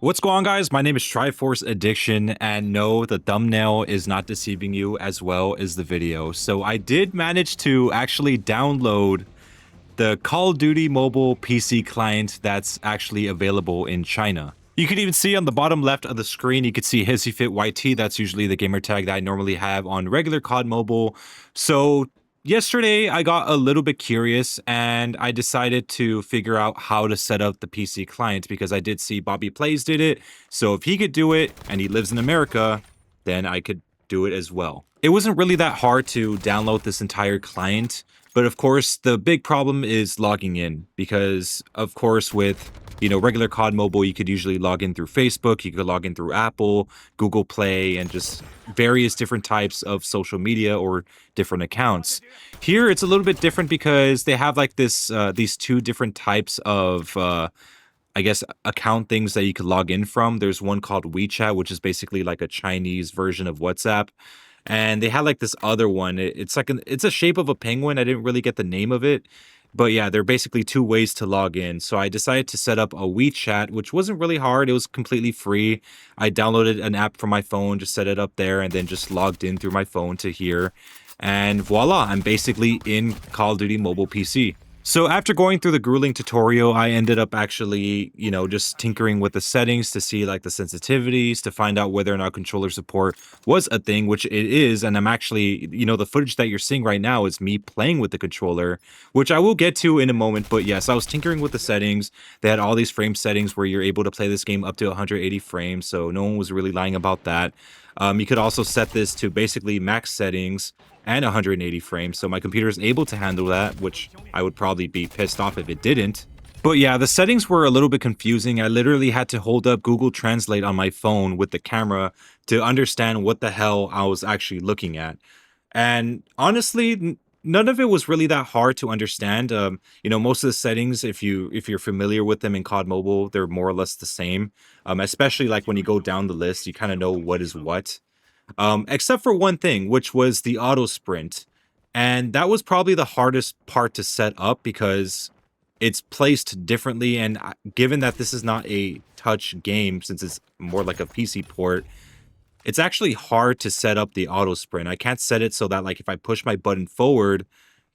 What's going on, guys? My name is Triforce Addiction, and no, the thumbnail is not deceiving you as well as the video. So I did manage to actually download the Call of Duty mobile PC client that's actually available in China. You can even see on the bottom left of the screen, you can see HizzyFitYT. That's usually the gamer tag that I normally have on regular COD Mobile. So yesterday, I got a little bit curious and I decided to figure out how to set up the PC client because I did see Bobby Plays did it. So if he could do it and he lives in America, then I could do it as well. It wasn't really that hard to download this entire client, but of course, the big problem is logging in because, of course, with regular COD Mobile, you could usually log in through Facebook, you could log in through Apple, Google Play, and just various different types of social media or different accounts. Here, it's a little bit different because they have like these two different types of I guess account things that you could log in from. There's one called WeChat, which is basically like a Chinese version of WhatsApp. And they had like this other one. It's a shape of a penguin. I didn't really get the name of it. But yeah, there are basically two ways to log in. So I decided to set up a WeChat, which wasn't really hard. It was completely free. I downloaded an app from my phone, just set it up there, and then just logged in through my phone to here. And voila, I'm basically in Call of Duty Mobile PC. So after going through the grueling tutorial, I ended up actually, just tinkering with the settings to see like the sensitivities to find out whether or not controller support was a thing, which it is. And I'm actually, the footage that you're seeing right now is me playing with the controller, which I will get to in a moment. But yes, I was tinkering with the settings. They had all these frame settings where you're able to play this game up to 180 frames. So no one was really lying about that. You could also set this to basically max settings and 180 frames, so my computer is able to handle that, which I would probably be pissed off if it didn't. But yeah, the settings were a little bit confusing. I literally had to hold up Google Translate on my phone with the camera to understand what the hell I was actually looking at. And honestly, none of it was really that hard to understand. Most of the settings, if you're familiar with them in COD Mobile, they're more or less the same. Especially like when you go down the list, you kind of know what is what. Except for one thing, which was the auto sprint. And that was probably the hardest part to set up because it's placed differently. And given that this is not a touch game, since it's more like a PC port, it's actually hard to set up the auto sprint. I can't set it so that like if I push my button forward,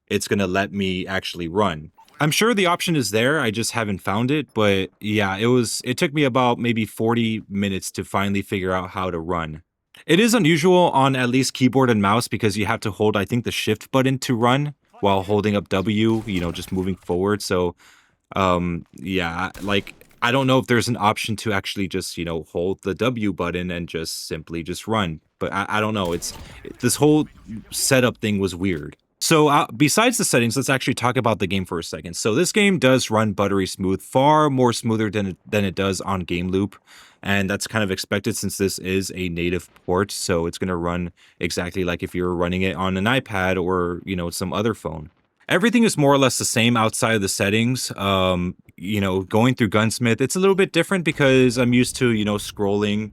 it's going to let me actually run. I'm sure the option is there. I just haven't found it. But yeah, it took me about maybe 40 minutes to finally figure out how to run. It is unusual on at least keyboard and mouse because you have to hold, I think, the shift button to run while holding up W, just moving forward. So, yeah, like, I don't know if there's an option to actually just, hold the W button and just simply just run. But I don't know. This whole setup thing was weird. So besides the settings, let's actually talk about the game for a second. So this game does run buttery smooth, far more smoother than it does on Game Loop. And that's kind of expected since this is a native port. So it's going to run exactly like if you're running it on an iPad or, some other phone. Everything is more or less the same outside of the settings. Going through Gunsmith, it's a little bit different because I'm used to, scrolling,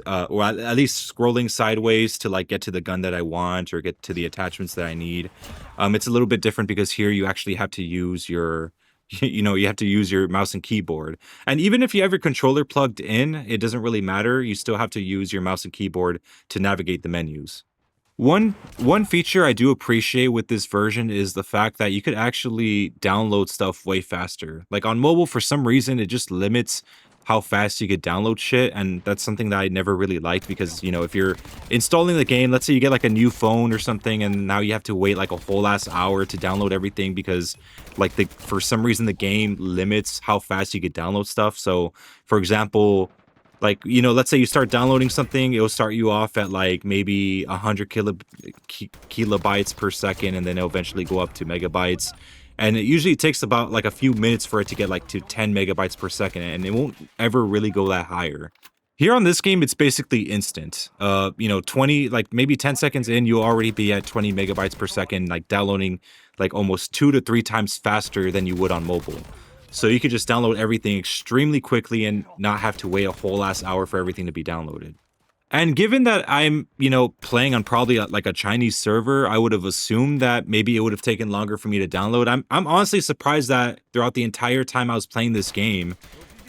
or at least scrolling sideways to like get to the gun that I want or get to the attachments that I need. It's a little bit different because here you actually have to use your, you have to use your mouse and keyboard. And even if you have your controller plugged in, it doesn't really matter. You still have to use your mouse and keyboard to navigate the menus. One feature I do appreciate with this version is the fact that you could actually download stuff way faster. Like on mobile, for some reason, it just limits how fast you could download shit, and that's something that I never really liked because, if you're installing the game, let's say you get like a new phone or something, and now you have to wait like a whole last hour to download everything because like for some reason the game limits how fast you could download stuff. So, for example, like, let's say you start downloading something, it'll start you off at like maybe 100 kilobytes per second, and then it'll eventually go up to megabytes. And it usually takes about like a few minutes for it to get like to 10 megabytes per second, and it won't ever really go that higher. Here on this game, it's basically instant. 20, like maybe 10 seconds in, you'll already be at 20 megabytes per second, like downloading like almost 2 to 3 times faster than you would on mobile. So you could just download everything extremely quickly and not have to wait a whole last hour for everything to be downloaded. And given that I'm, playing on probably like a Chinese server, I would have assumed that maybe it would have taken longer for me to download. I'm honestly surprised that throughout the entire time I was playing this game,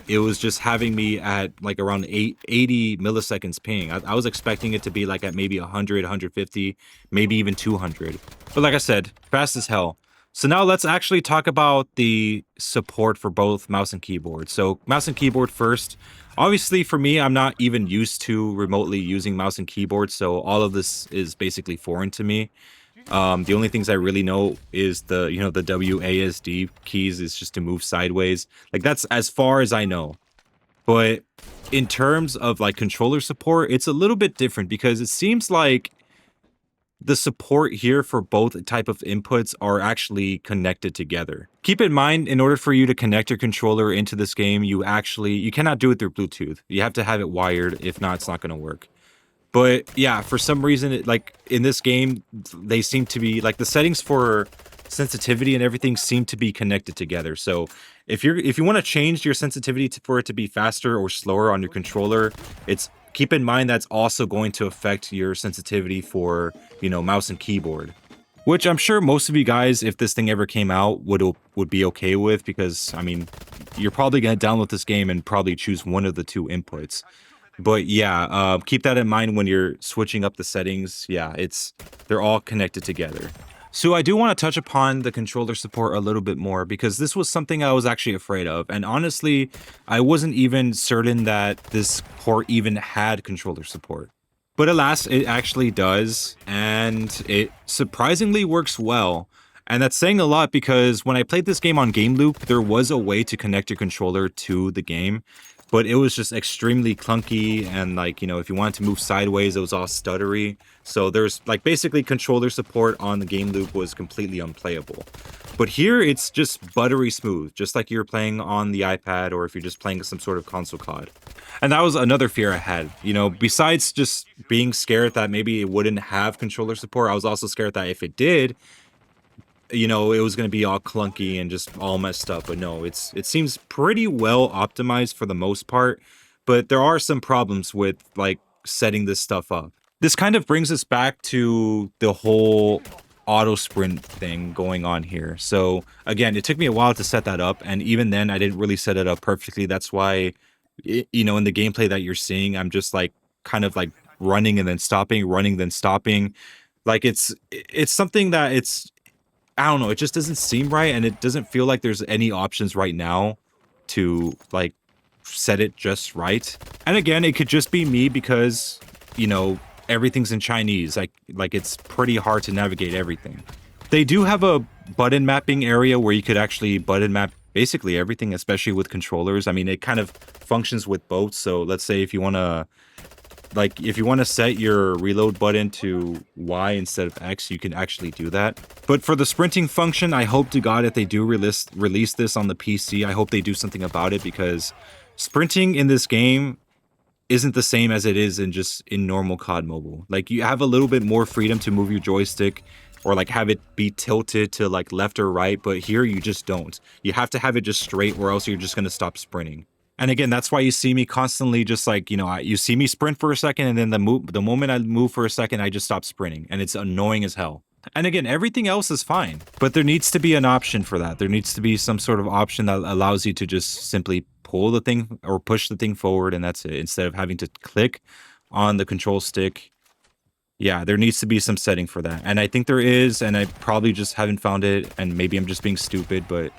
it was just having me at like around 80 milliseconds ping. I was expecting it to be like at maybe 100, 150, maybe even 200. But like I said, fast as hell. So now let's actually talk about the support for both mouse and keyboard. So mouse and keyboard first. Obviously for me, I'm not even used to remotely using mouse and keyboard, so all of this is basically foreign to me. The only things I really know is the WASD keys is just to move sideways. Like that's as far as I know. But in terms of like controller support, it's a little bit different because it seems like the support here for both type of inputs are actually connected together. Keep in mind, in order for you to connect your controller into this game, you cannot do it through Bluetooth. You have to have it wired. If not, it's not going to work. But yeah, for some reason, like in this game, they seem to be like the settings for sensitivity and everything seem to be connected together. So if you want to change your sensitivity for it to be faster or slower on your controller, it's keep in mind that's also going to affect your sensitivity for, mouse and keyboard. Which I'm sure most of you guys, if this thing ever came out, would be okay with, because I mean, you're probably gonna download this game and probably choose one of the two inputs. But yeah, keep that in mind when you're switching up the settings. Yeah, they're all connected together. So I do want to touch upon the controller support a little bit more because this was something I was actually afraid of. And honestly, I wasn't even certain that this port even had controller support. But alas, it actually does, and it surprisingly works well. And that's saying a lot because when I played this game on Game Loop, there was a way to connect your controller to the game, but it was just extremely clunky, and like, if you wanted to move sideways, it was all stuttery. So there's like basically controller support on the Game Loop was completely unplayable. But here it's just buttery smooth, just like you're playing on the iPad or if you're just playing some sort of console COD. And that was another fear I had. Besides just being scared that maybe it wouldn't have controller support, I was also scared that if it did, it was going to be all clunky and just all messed up. But no, it seems pretty well optimized for the most part. But there are some problems with like setting this stuff up. This kind of brings us back to the whole auto sprint thing going on here. So again, it took me a while to set that up, and even then I didn't really set it up perfectly. That's why in the gameplay that you're seeing, I'm just like kind of like running and then stopping, running then stopping. Like it's something that I don't know, it just doesn't seem right, and it doesn't feel like there's any options right now to like set it just right. And again, it could just be me because everything's in Chinese. Like it's pretty hard to navigate everything. They do have a button mapping area where you could actually button map basically everything, especially with controllers. I mean, it kind of functions with both. So let's say if you want to set your reload button to Y instead of X, you can actually do that. But for the sprinting function, I hope to God if they do release this on the PC, I hope they do something about it, because sprinting in this game isn't the same as it is in normal COD Mobile. Like, you have a little bit more freedom to move your joystick or like have it be tilted to like left or right, but here you just don't. You have to have it just straight, or else you're just going to stop sprinting. And again, that's why you see me constantly just like, you see me sprint for a second, and then the moment I move for a second, I just stop sprinting, and it's annoying as hell. And again, everything else is fine, but there needs to be an option for that. There needs to be some sort of option that allows you to just simply pull the thing or push the thing forward, and that's it, instead of having to click on the control stick. Yeah, there needs to be some setting for that. And I think there is, and I probably just haven't found it, and maybe I'm just being stupid, but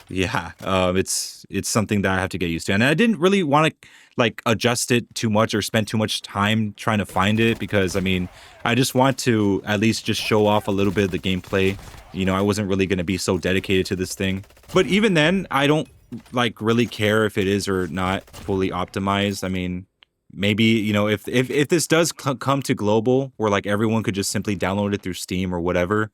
yeah, it's something that I have to get used to. And I didn't really want to like adjust it too much or spend too much time trying to find it, because I mean, I just want to at least just show off a little bit of the gameplay. I wasn't really going to be so dedicated to this thing. But even then, I don't like really care if it is or not fully optimized. I mean, maybe, if this does come to global where like everyone could just simply download it through Steam or whatever,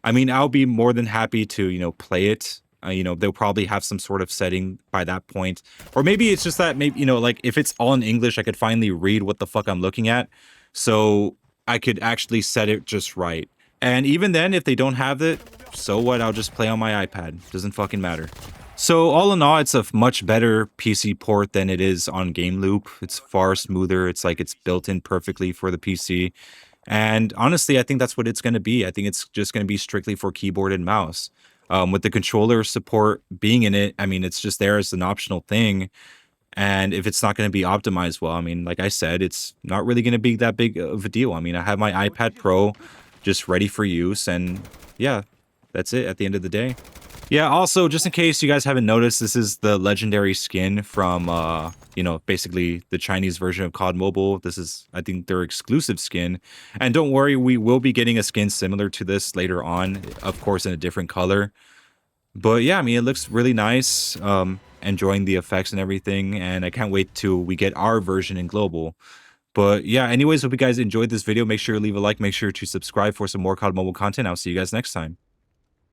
I mean, I'll be more than happy to, play it. They'll probably have some sort of setting by that point. Or maybe it's just that maybe, like if it's all in English, I could finally read what the fuck I'm looking at. So I could actually set it just right. And even then, if they don't have it, so what? I'll just play on my iPad. Doesn't fucking matter. So all in all, it's a much better PC port than it is on Game Loop. It's far smoother. It's like it's built in perfectly for the PC. And honestly, I think that's what it's going to be. I think it's just going to be strictly for keyboard and mouse. With the controller support being in it, I mean, it's just there as an optional thing. And if it's not going to be optimized well, I mean, like I said, it's not really going to be that big of a deal. I mean, I have my iPad Pro just ready for use, and yeah, that's it at the end of the day. Yeah, also, just in case you guys haven't noticed, this is the legendary skin from, you know, basically the Chinese version of COD Mobile. This is, I think, their exclusive skin. And don't worry, we will be getting a skin similar to this later on, of course, in a different color. But yeah, I mean, it looks really nice. Enjoying the effects and everything, and I can't wait till we get our version in global. But yeah, anyways, hope you guys enjoyed this video. Make sure to leave a like, make sure to subscribe for some more COD Mobile content. I'll see you guys next time.